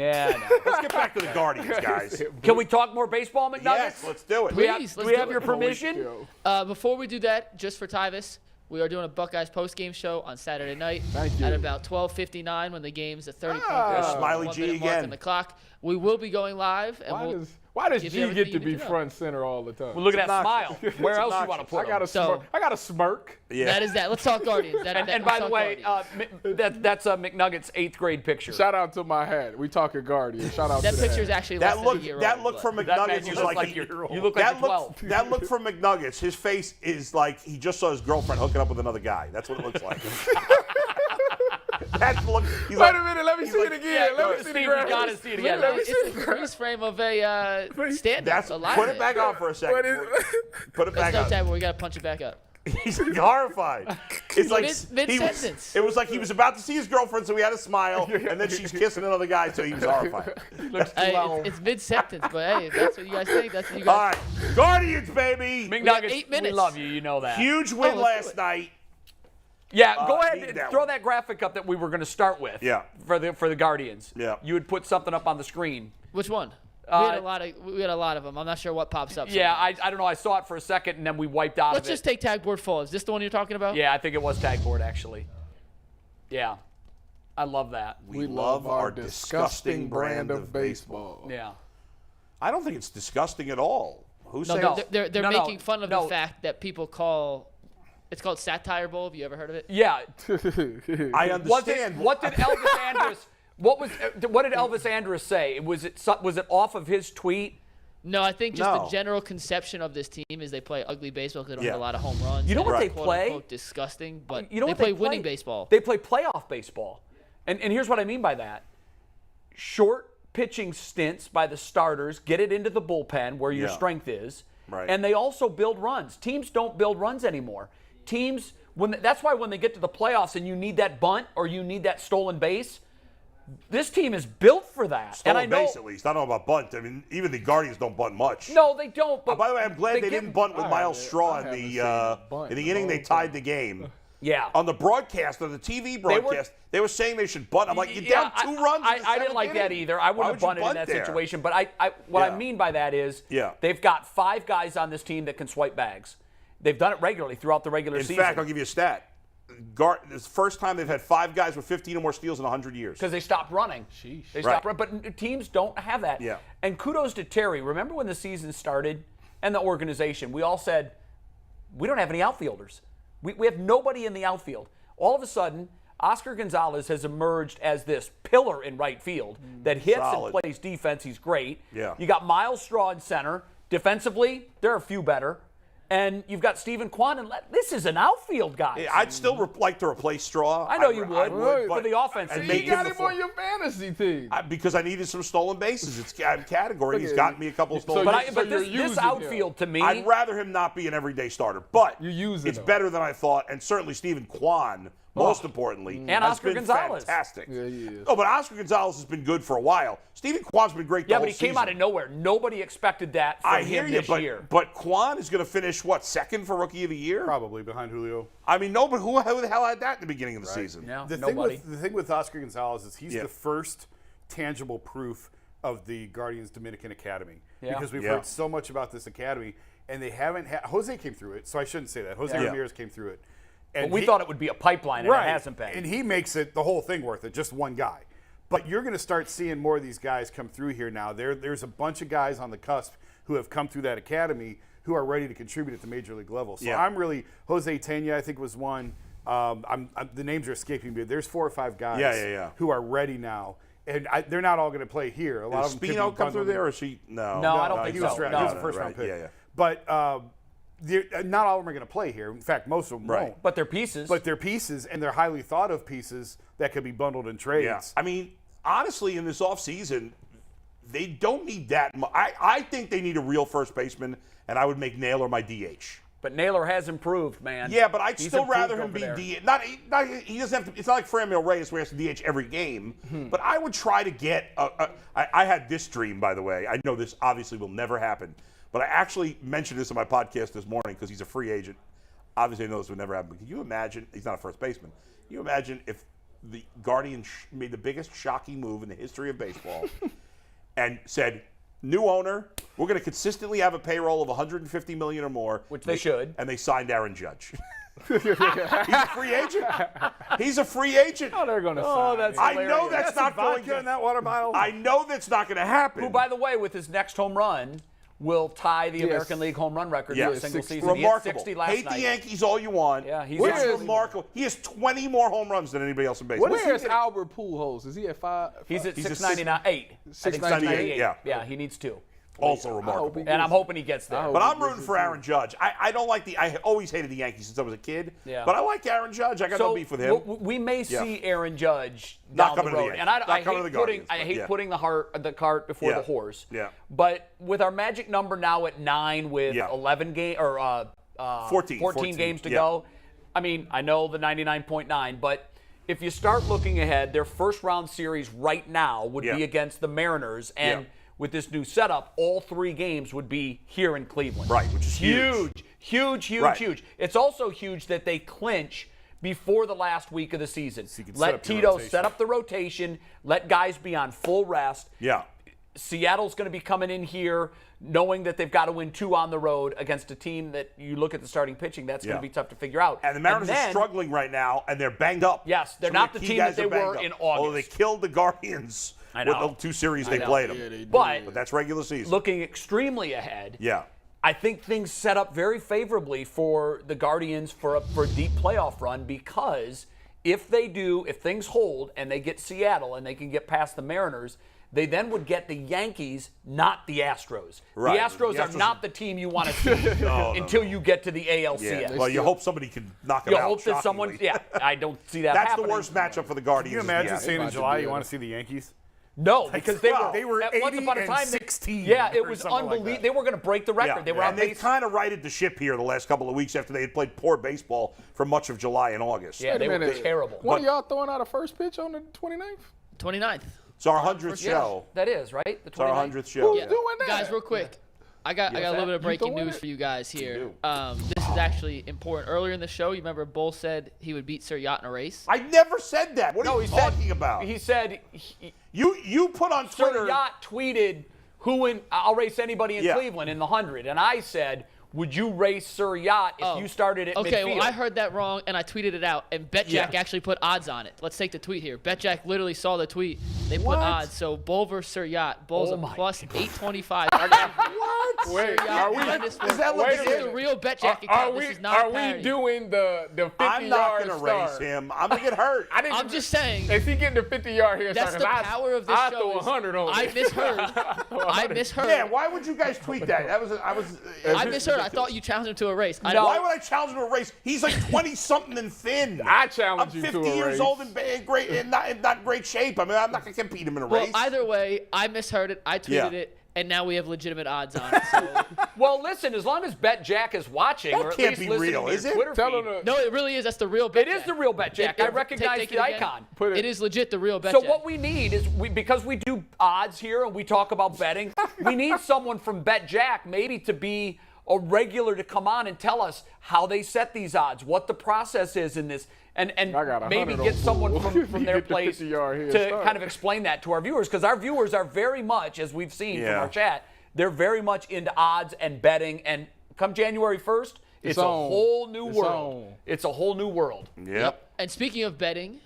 Yeah, no. Let's get back to the Guardians, guys. Can we talk more baseball, McNuggets? Yes, let's do it. Please, Do we have your permission? Before we do that, just for Tyvis, we are doing a Buckeyes post-game show on Saturday night. Thank you. At about 12:59 when the game's a 30-point Smiley G mark again. on the clock. We will be going live. And Why does give G you everything get you to need be know. front center all the time? Well, look at that obnoxious. smile. Where It's else you want to obnoxious. put him? I got a smirk. Yeah. That is that. Let's talk Guardians. And by the way, that's McNuggets' 8th grade picture. Shout out to my hat. We talking Guardian. Shout out that to picture is hat. actually less That than a look, year that old, look but- from That McNuggets man, is you look like like you look like that you're 12. That look from McNuggets, his face is like he just saw his girlfriend hooking up with another guy. That's what it looks like. That's look. Wait a minute. Let me see it again. Let me see Steve, the you graphic. gotta see it again. Let me see It's the freeze frame of a stand-up. That's a live put it event. back on for a second. Put it back There's no on. time where we gotta punch it back up. He's horrified. It's like Mid-sentence. It was like he was about to see his girlfriend, so he had a smile, and then she's kissing another guy, so he was horrified. Hey, it's mid-sentence, but hey, if that's what you guys think, that's what you All guys. right, Guardians, baby. McNuggets, 8 minutes. we love you. You know that. Huge win let's do last it. night. Yeah, go beat ahead that and throw one. that graphic up that we were going to start with. Yeah. For the Guardians. Yeah. You would put something up on the screen. Which one? We had a lot of them. I'm not sure what pops up. Yeah, sometimes. I don't know. I saw it for a second and then we wiped out Let's of it. just take tag board full. Is this the one you're talking about? Yeah, I think it was tag board actually. Yeah. I love that. We love our disgusting brand of baseball. Yeah. I don't think it's disgusting at all. Who says? No, they're No, making fun of no. the fact that people call. It's called Satire Bowl. Have you ever heard of it? Yeah. I understand. What did Elvis Andrus? What did Elvis Andrus say? Was it off of his tweet? No, I think just No. the general conception of this team is they play ugly baseball because they don't Yeah. hit a lot of home runs. You know and what it's they quote, play? unquote, disgusting, but You know they what play winning baseball. They play playoff baseball. And here's what I mean by that. Short pitching stints by the starters, get it into the bullpen where your Yeah. strength is. Right. And they also build runs. Teams don't build runs anymore. Teams, that's why when they get to the playoffs and you need that bunt or you need that stolen base, this team is built for that. Stolen and I know, base, at least. I don't know about bunt. I mean, even the Guardians don't bunt much. No, they don't. But By the way, I'm glad they get- didn't bunt with Miles Straw in haven't the seen a bunt in the in a inning. They long tied the game. Yeah. On the broadcast, on the TV broadcast, they were saying they should bunt. I'm like, you're down 2 runs. in the I didn't like seventh that inning. either. I Why wouldn't have would you bunted in bunt that there? situation. But what I Yeah. mean by that is Yeah. they've got 5 guys on this team that can swipe bags. They've done it regularly throughout the regular In season. fact, I'll give you a stat. It's the first time they've had 5 guys with 15 or more steals in 100 years. because they stopped running. They stopped running. But teams don't have that. Yeah. And kudos to Terry. Remember when the season started and the organization, we all said, we don't have any outfielders. We have nobody in the outfield. All of a sudden, Oscar Gonzalez has emerged as this pillar in right field that hits Solid. and plays defense. He's great. Yeah. You got Miles Straw in center. Defensively, there are a few better. And you've got Stephen Kwan. And this is an outfield guy. I'd still like to replace Straw. I know you would, but- for the offense. and You make You got him him the on your fantasy team. because I needed some stolen bases. It's category. He's gotten me a couple of stolen So bases. But you're this using outfield to me, I'd rather him not be an everyday starter, but You're using it's him. better than I thought, and certainly Stephen Kwan, most importantly, And has Oscar been Gonzalez. fantastic. Yeah, he is. No, but Oscar Gonzalez has been good for a while. Stephen Kwan's been great the yeah, whole but he came season. out of nowhere. Nobody expected that from I hear him you, this but, year. but Kwan is going to finish, what, second for Rookie of the Year? Probably behind Julio. I mean, no, but who the hell had that in the beginning of the season? Yeah, The nobody. thing with Oscar Gonzalez is he's Yeah. the first tangible proof of the Guardians Dominican Academy. Yeah. Because we've Yeah. heard so much about this academy, and they haven't had. Jose came through it, so I shouldn't say that. Jose Yeah. Ramirez came through it. But And we thought it would be a pipeline, and right, it hasn't been. And he makes it the whole thing worth it, just one guy. But you're going to start seeing more of these guys come through here now. There's a bunch of guys on the cusp who have come through that academy who are ready to contribute at the major league level. So Yeah. I'm really Jose Tena, I think, was one. The names are escaping me. There's 4 or 5 guys Yeah. who are ready now, and they're not all going to play here. A lot Did of them could Spino be come through bundled. there, or is he? No. No, I don't think he was so. drafted. No, He was a no, first-round right. pick. Yeah. But not all of them are going to play here. In fact, most of them Right. won't. But they're pieces. But they're pieces, and they're highly thought of pieces that could be bundled in trades. Yeah. I mean, honestly, in this offseason, they don't need that much. I think they need a real first baseman, and I would make Naylor my DH. But Naylor has improved, man. Yeah, but I'd He's still improved rather him over be there. DH. He doesn't have to. It's not like Franmil Reyes where he has to DH every game. But I would try to get. I had this dream, by the way. I know this obviously will never happen, but I actually mentioned this in my podcast this morning because he's a free agent. Obviously, I know this would never happen. But can you imagine? He's not a first baseman. Can you imagine if the Guardians made the biggest shocking move in the history of baseball and said, new owner, we're going to consistently have a payroll of $150 million or more. Which they should. And they signed Aaron Judge. He's a free agent. He's a free agent. Oh, they're gonna. Oh, sign that's him. I hilarious. know that's not going vodka in to. that water bottle. I know that's not going to happen. Who, by the way, with his next home run, will tie the American League home run record for a single 60. season. He hit Remarkable. 60 last Hate night. the Yankees all you want. Yeah, he's It's absolutely remarkable. He has 20 more home runs than anybody else in baseball. Where's Albert Pujols? Is he at 5? He's at He's a 699. 8. I think 698, yeah. He needs 2. Also remarkable. And I'm hoping he gets there. But I'm rooting for Aaron Judge. I don't like I always hated the Yankees since I was a kid. Yeah. But I like Aaron Judge. I got no beef with him. We may see Aaron Judge Not down the coming to the road. Yankees. And I Not coming to the hate Guardians, I but hate yeah. putting the cart before Yeah. the horse. Yeah. But with our magic number now at 9 with Yeah. 11 14 games to yeah. go. I mean, I know the 99.9, but if you start looking ahead, their first round series right now would Yeah. be against the Mariners, and with this new setup, all 3 games would be here in Cleveland. Right, which is huge. Huge. Right. It's also huge that they clinch before the last week of the season. you can set Let up your Tito rotation. set up the rotation, let guys be on full rest. Yeah. Seattle's going to be coming in here knowing that they've got to win 2 on the road against a team that you look at the starting pitching, that's going to be tough to figure out. And the Mariners are struggling right now, and they're banged up. Yes, they're Some not of the key team that guys they are banged were up. in Although they August. killed the Guardians I with know. the 2 series they know. played Yeah, them. they did. But That's regular season. looking extremely ahead, Yeah. I think things set up very favorably for the Guardians for a deep playoff run, because if things hold and they get Seattle and they can get past the Mariners, they then would get the Yankees, not the Astros. Right. The Astros The are Astros not the team you want to see until you get to the ALCS. Well, you hope somebody can knock them You out. hope that someone, shockingly. I don't see that That's happening. the worst matchup for the Guardians. Can you imagine is the saying in Astros. July you want to see the Yankees? No, because they well, were they were once upon a 80 time. and 16 Yeah, it or was something like unbelievable. that. They were going to break the record. They were on and they pace. kind of righted the ship here the last couple of weeks after they had played poor baseball for much of July and August. Yeah, Wait they a were minute. terrible. One of y'all throwing out a first pitch on the 29th? 29th. It's our 100th show. That is, right? The It's our 29th. 100th show. Who's doing that? Guys, real quick. I got a little bit of breaking throwing news it? for you guys here. do. This is actually important. Earlier in the show, you remember Bull said he would beat Sir Yacht in a race? I never said that. What are No, you he said talking about? He said You put on Twitter. Sir Yacht tweeted, I'll race anybody in Yeah. Cleveland in the 100. And I said, would you race Sir Yacht if you started at Okay, midfield? well, I heard that wrong, and I tweeted it out, and BetJack actually put odds on it. Let's take the tweet here. BetJack literally saw the tweet. They put odds. So Bull versus Sir Yacht. Bull's Oh a my plus 825. What? Wait, Sir Yacht minus Does that four. look This good? is the real BetJack Are account. we, This is not are a we parody. doing the 50-yard I'm not going to star? race him. I'm going to get hurt. I didn't, I'm just saying. Is he getting the 50-yard here? That's the power of this I show. throw is 100 on I it. misheard. I misheard. Yeah, why would you guys tweet that? I misheard. I thought you challenged him to a race. I Why would I challenge him to a race? He's like 20-something and thin. I challenge I'm you 50 to a years race. old and not in great shape. I mean, I'm not going to compete him in a Well, race. either way, I misheard it. I tweeted Yeah. it, and now we have legitimate odds on it. So. Well, listen, as long as BetJack is watching, That or at can't least be listening real, to is your it? Twitter Tell feed, him to, No, it really is. That's the real BetJack. it is the real BetJack. I recognize take the it again. icon. Put It is legit the real BetJack. So what we need is, because we do odds here and we talk about betting, we need someone from BetJack maybe to be a regular to come on and tell us how they set these odds, what the process is in this, and I got 100 maybe on get someone Bull. from You their get the place 50-yard head to start. kind of explain that to our viewers, because our viewers are very much, as we've seen from Yeah. our chat, they're very much into odds and betting, and come January 1st, it's a on. whole new It's world. on. It's a whole new world. Yep. And speaking of betting,